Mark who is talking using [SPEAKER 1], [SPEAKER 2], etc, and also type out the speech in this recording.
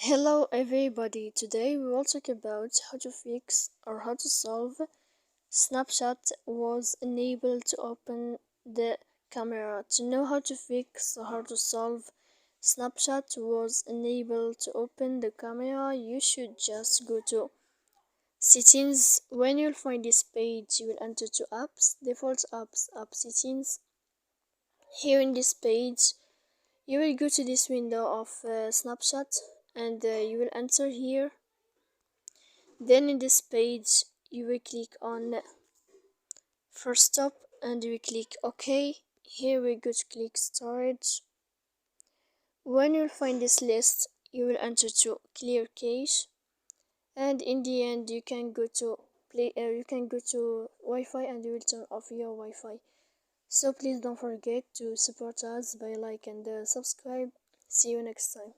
[SPEAKER 1] Hello everybody, today we will talk about how to fix or how to solve Snapchat was unable to open the camera. To know how to fix or how to solve Snapchat was unable to open the camera, you should just go to settings. When you'll find this page, you will enter to apps, default apps, app settings. Here in this page, you will go to this window of Snapchat and you will enter here. Then in this page you will click on first stop and you will click OK. Here we go to click storage. When you'll find this list, you will enter to clear cache, and in the end you can go to Wi-Fi and you will turn off your Wi-Fi. So please don't forget to support us by like and subscribe. See you next time.